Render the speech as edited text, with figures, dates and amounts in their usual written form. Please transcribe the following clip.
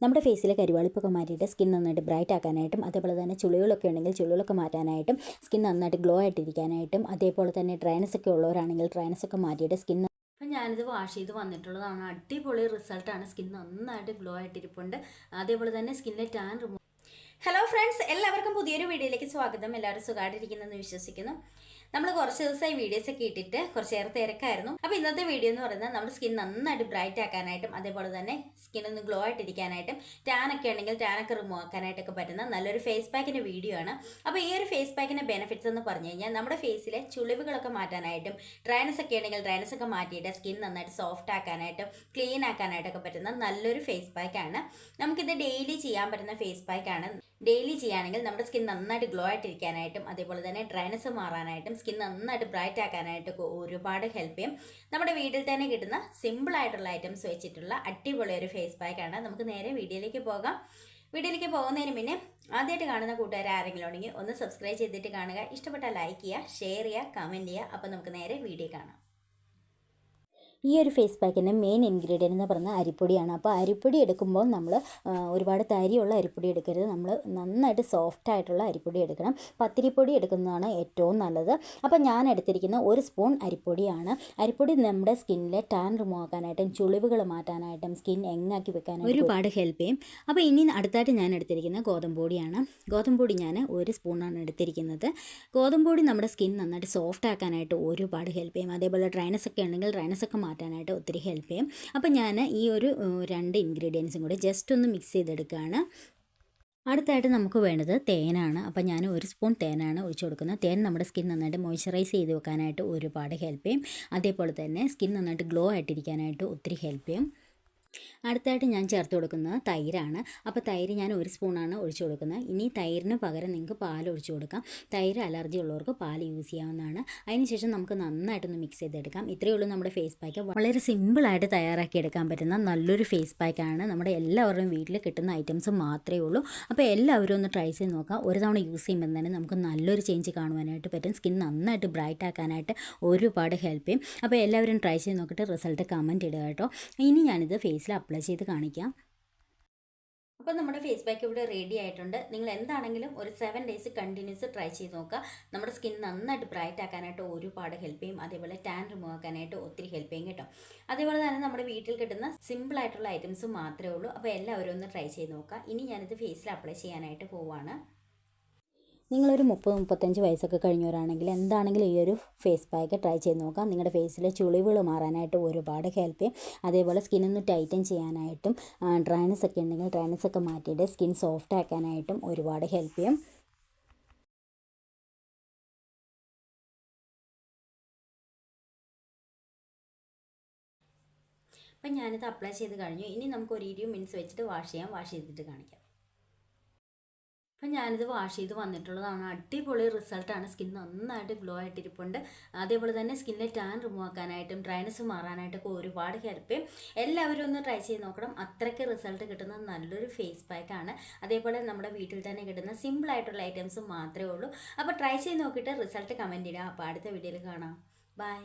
നമ്മുടെ ഫേസിലെ കരിവാളിപ്പൊക്കെ മാറ്റിയിട്ട് സ്കിൻ നന്നായിട്ട് ബ്രൈറ്റ് ആക്കാനായിട്ടും അതേപോലെ തന്നെ ചുളികളൊക്കെ ഉണ്ടെങ്കിൽ ചുളികളൊക്കെ മാറ്റാനായിട്ടും സ്കിൻ നന്നായിട്ട് ഗ്ലോ ആയിട്ടിരിക്കാനായിട്ടും അതേപോലെ തന്നെ ഡ്രൈനസ് ഒക്കെ ഉള്ളവരാണെങ്കിൽ ഡ്രൈനസ് ഒക്കെ മാറ്റിയിട്ട് സ്കിൻ അപ്പം ഞാനിത് വാഷ് ചെയ്ത് വന്നിട്ടുള്ളതാണ്. അടിപൊളി റിസൾട്ടാണ്. സ്കിൻ നന്നായിട്ട് ഗ്ലോ ആയിട്ടിരിപ്പുണ്ട്. അതേപോലെ തന്നെ സ്കിന്നിലെ ടാൻ റിമൂവ്. ഹലോ ഫ്രണ്ട്സ്, എല്ലാവർക്കും പുതിയൊരു വീഡിയോയിലേക്ക് സ്വാഗതം. എല്ലാവരും സുഖമായിട്ടിരിക്കുന്നെന്ന് വിശ്വസിക്കുന്നു. നമ്മൾ കുറച്ച് ദിവസമായി വീഡിയോസൊക്കെ ഇട്ടിട്ട് കുറച്ചേറെ തിരക്കായിരുന്നു. അപ്പോൾ ഇന്നത്തെ വീഡിയോ എന്ന് പറയുന്നത് നമ്മുടെ സ്കിൻ നന്നായിട്ട് ബ്രൈറ്റ് ആക്കാനായിട്ടും അതേപോലെ തന്നെ സ്കിൻ ഒന്ന് ഗ്ലോ ആയിട്ടിരിക്കാനായിട്ടും ടാനൊക്കെ ഉണ്ടെങ്കിൽ ടാനൊക്കെ റിമൂവ് ആക്കാനായിട്ടൊക്കെ പറ്റുന്ന നല്ലൊരു ഫേസ് പാക്കിൻ്റെ വീഡിയോ ആണ്. അപ്പോൾ ഈ ഒരു ഫേസ് പാക്കിൻ്റെ ബെനിഫിറ്റ്സ് എന്ന് പറഞ്ഞു കഴിഞ്ഞാൽ നമ്മുടെ ഫേസിലെ ചുളിവുകളൊക്കെ മാറ്റാനായിട്ടും ഡ്രൈനസ് ഒക്കെ ഉണ്ടെങ്കിൽ ഡ്രൈനസ് ഒക്കെ മാറ്റിയിട്ട് സ്കിൻ നന്നായിട്ട് സോഫ്റ്റ് ആക്കാനായിട്ടും ക്ലീൻ ആക്കാനായിട്ടൊക്കെ പറ്റുന്ന നല്ലൊരു ഫേസ് പാക്കാണ്. നമുക്കിത് ഡെയിലി ചെയ്യാൻ പറ്റുന്ന ഫേസ് പാക്കാണ്. ഡെയിലി ചെയ്യുകയാണെങ്കിൽ നമ്മുടെ സ്കിൻ നന്നായിട്ട് ഗ്ലോ ആയിട്ടിരിക്കാനായിട്ടും അതേപോലെ തന്നെ ഡ്രൈനസ് മാറാനായിട്ടും സ്കിൻ നന്നായിട്ട് ബ്രൈറ്റ് ആക്കാനായിട്ടൊക്കെ ഒരുപാട് ഹെൽപ്പ് ചെയ്യും. നമ്മുടെ വീട്ടിൽ തന്നെ കിട്ടുന്ന സിമ്പിൾ ആയിട്ടുള്ള ഐറ്റംസ് വെച്ചിട്ടുള്ള അടിപൊളി ഒരു ഫേസ് പാക്കാണ്. നമുക്ക് നേരെ വീഡിയോയിലേക്ക് പോകാം. വീഡിയോയിലേക്ക് പോകുന്നതിന് മുന്നേ ആദ്യമായിട്ട് കാണുന്ന കൂട്ടുകാർ ആരെങ്കിലും ഉണ്ടെങ്കിൽ ഒന്ന് സബ്സ്ക്രൈബ് ചെയ്തിട്ട് കാണുക. ഇഷ്ടപ്പെട്ടാൽ ലൈക്ക് ചെയ്യുക, ഷെയർ ചെയ്യുക, കമൻറ്റ് ചെയ്യുക. അപ്പോൾ നമുക്ക് നേരെ വീഡിയോ കാണാം. ഈ ഒരു ഫേസ് പാക്കിൻ്റെ മെയിൻ ഇൻഗ്രീഡിയൻ്റ് എന്ന് പറഞ്ഞാൽ അരിപ്പൊടിയാണ്. അപ്പോൾ അരിപ്പൊടി എടുക്കുമ്പോൾ നമ്മൾ ഒരുപാട് തരിയുള്ള അരിപ്പൊടി എടുക്കരുത്. നമ്മൾ നന്നായിട്ട് സോഫ്റ്റ് ആയിട്ടുള്ള അരിപ്പൊടി എടുക്കണം. പത്തിരിപ്പൊടി എടുക്കുന്നതാണ് ഏറ്റവും നല്ലത്. അപ്പോൾ ഞാൻ എടുത്തിരിക്കുന്ന 1 സ്പൂൺ അരിപ്പൊടിയാണ്. അരിപ്പൊടി നമ്മുടെ സ്കിന്നിലെ ടാൻ റിമൂവ് ആക്കാനായിട്ടും ചുളിവുകൾ മാറ്റാനായിട്ടും സ്കിൻ എങ്ങാക്കി വെക്കാനായിട്ടും ഒരുപാട് ഹെൽപ്പ് ചെയ്യും. അപ്പോൾ ഇനി അടുത്തായിട്ട് ഞാൻ എടുത്തിരിക്കുന്നത് ഗോതമ്പ് പൊടിയാണ്. ഗോതമ്പ് പൊടി ഞാൻ 1 സ്പൂണാണ് എടുത്തിരിക്കുന്നത്. ഗോതമ്പ് പൊടി നമ്മുടെ സ്കിൻ നന്നായിട്ട് സോഫ്റ്റ് ആക്കാനായിട്ട് ഒരുപാട് ഹെൽപ്പ് ചെയ്യും. അതേപോലെ ഡ്രൈനസ് ഒക്കെ ഉണ്ടെങ്കിൽ ഡ്രൈനസ് ഒക്കെ മാറ്റാനായിട്ട് ഒത്തിരി ഹെൽപ്പ് ചെയ്യും. അപ്പോൾ ഞാൻ ഈ ഒരു 2 ഇൻഗ്രീഡിയൻസും കൂടി ജസ്റ്റ് ഒന്ന് മിക്സ് ചെയ്തെടുക്കുകയാണ്. അടുത്തായിട്ട് നമുക്ക് വേണ്ടത് തേനാണ്. അപ്പോൾ ഞാൻ 1 സ്പൂൺ തേനാണ് ഒഴിച്ചു കൊടുക്കുന്നത്. തേൻ നമ്മുടെ സ്കിൻ നന്നായിട്ട് മോയ്സ്ചറൈസ് ചെയ്ത് വെക്കാനായിട്ട് ഒരുപാട് ഹെൽപ്പ് ചെയ്യും. അതേപോലെ തന്നെ സ്കിൻ നന്നായിട്ട് ഗ്ലോ ആയിട്ടിരിക്കാനായിട്ട് ഒത്തിരി ഹെൽപ്പ് ചെയ്യും. അടുത്തായിട്ട് ഞാൻ ചേർത്ത് കൊടുക്കുന്നത് തൈരാണ്. അപ്പോൾ തൈര് ഞാൻ 1 സ്പൂണാണ് ഒഴിച്ചു കൊടുക്കുന്നത്. ഇനി തൈരിന് പകരം നിങ്ങൾക്ക് പാൽ ഒഴിച്ചു കൊടുക്കാം. തൈര് അലർജി ഉള്ളവർക്ക് പാൽ യൂസ് ചെയ്യാവുന്നതാണ്. അതിനുശേഷം നമുക്ക് നന്നായിട്ടൊന്ന് മിക്സ് ചെയ്തെടുക്കാം. ഇത്രയേ ഉള്ളൂ നമ്മുടെ ഫേസ് പാക്ക്. വളരെ സിമ്പിളായിട്ട് തയ്യാറാക്കി എടുക്കാൻ പറ്റുന്ന നല്ലൊരു ഫേസ് പാക്കാണ്. നമ്മുടെ എല്ലാവരുടെയും വീട്ടിൽ കിട്ടുന്ന ഐറ്റംസ് മാത്രമേ ഉള്ളൂ. അപ്പോൾ എല്ലാവരും ഒന്ന് ട്രൈ ചെയ്ത് നോക്കാം. ഒരു തവണ യൂസ് ചെയ്യുമ്പോൾ തന്നെ നമുക്ക് നല്ലൊരു ചേഞ്ച് കാണുവാനായിട്ട് പറ്റും. സ്കിൻ നന്നായിട്ട് ബ്രൈറ്റ് ആക്കാനായിട്ട് ഒരുപാട് ഹെൽപ്പ് ചെയ്യും. അപ്പോൾ എല്ലാവരും ട്രൈ ചെയ്ത് നോക്കിയിട്ട് റിസൾട്ട് കമൻറ്റ് ഇടുക കേട്ടോ. ഇനി ഞാനിത് ഫേസിൽ അപ്ലൈ ചെയ്ത് കാണിക്കാം. അപ്പോൾ നമ്മുടെ ഫേസ് പാക്ക് ഇവിടെ റെഡി ആയിട്ടുണ്ട്. നിങ്ങൾ എന്താണെങ്കിലും ഒരു 7 ഡേയ്സ് കണ്ടിന്യൂസ് ട്രൈ ചെയ്ത് നോക്കുക. നമ്മുടെ സ്കിൻ നന്നായിട്ട് ബ്രൈറ്റ് ആക്കാനായിട്ട് ഒരുപാട് ഹെൽപ്പ് ചെയ്യും. അതേപോലെ ടാൻ റിമൂവ് ആക്കാനായിട്ട് ഒത്തിരി ഹെൽപ്പ് ചെയ്യും കേട്ടോ. അതേപോലെ തന്നെ നമ്മുടെ വീട്ടിൽ കിട്ടുന്ന സിമ്പിൾ ആയിട്ടുള്ള ഐറ്റംസ് മാത്രമേ ഉള്ളൂ. അപ്പോൾ എല്ലാവരും ഒന്ന് ട്രൈ ചെയ്ത് നോക്കുക. ഇനി ഞാനിത് ഫേസിൽ അപ്ലൈ ചെയ്യാനായിട്ട് പോവുകയാണ്. നിങ്ങളൊരു 30-35 വയസ്സൊക്കെ കഴിഞ്ഞവരാണെങ്കിൽ എന്താണെങ്കിലും ഈ ഒരു ഫേസ് പാക്ക് ട്രൈ ചെയ്ത് നോക്കാം. നിങ്ങളുടെ ഫേസിലെ ചുളിവുകൾ മാറാനായിട്ട് ഒരുപാട് ഹെൽപ്പ് ചെയ്യും. അതേപോലെ സ്കിന്നൊന്ന് ടൈറ്റൻ ചെയ്യാനായിട്ടും ഡ്രൈനസ് ഒക്കെ ഉണ്ടെങ്കിൽ ഡ്രൈനസ് ഒക്കെ മാറ്റിയിട്ട് സ്കിൻ സോഫ്റ്റ് ആക്കാനായിട്ടും ഒരുപാട് ഹെൽപ്പ് ചെയ്യും. അപ്പം ഞാനിത് അപ്ലൈ ചെയ്ത് കഴിഞ്ഞു. ഇനി നമുക്ക് ഒരു 20 മിനിറ്റ്സ് വെച്ചിട്ട് വാഷ് ചെയ്യാം. വാഷ് ചെയ്തിട്ട് കാണിക്കാം. അപ്പം ഞാനിത് വാഷ് ചെയ്ത് വന്നിട്ടുള്ളതാണ്. അടിപൊളി റിസൾട്ടാണ്. സ്കിൻ നന്നായിട്ട് ഗ്ലോ ആയിട്ടിരിപ്പുണ്ട്. അതേപോലെ തന്നെ സ്കിന്നിലെ ടാൻ റിമൂവ് ആക്കാനായിട്ടും ഡ്രൈനസ് മാറാനായിട്ടൊക്കെ ഒരുപാട് ഹെൽപ്പ് ചെയ്യും. എല്ലാവരും ഒന്ന് ട്രൈ ചെയ്ത് നോക്കണം. അത്രയ്ക്ക് റിസൾട്ട് കിട്ടുന്ന നല്ലൊരു ഫേസ് പാക്കാണ്. അതേപോലെ നമ്മുടെ വീട്ടിൽ തന്നെ കിട്ടുന്ന സിമ്പിൾ ആയിട്ടുള്ള ഐറ്റംസ് മാത്രമേ ഉള്ളൂ. അപ്പോൾ ട്രൈ ചെയ്ത് നോക്കിയിട്ട് റിസൾട്ട് കമൻറ്റ് ഇടുക. അപ്പോൾ അടുത്ത വീഡിയോയിൽ കാണാം. ബൈ.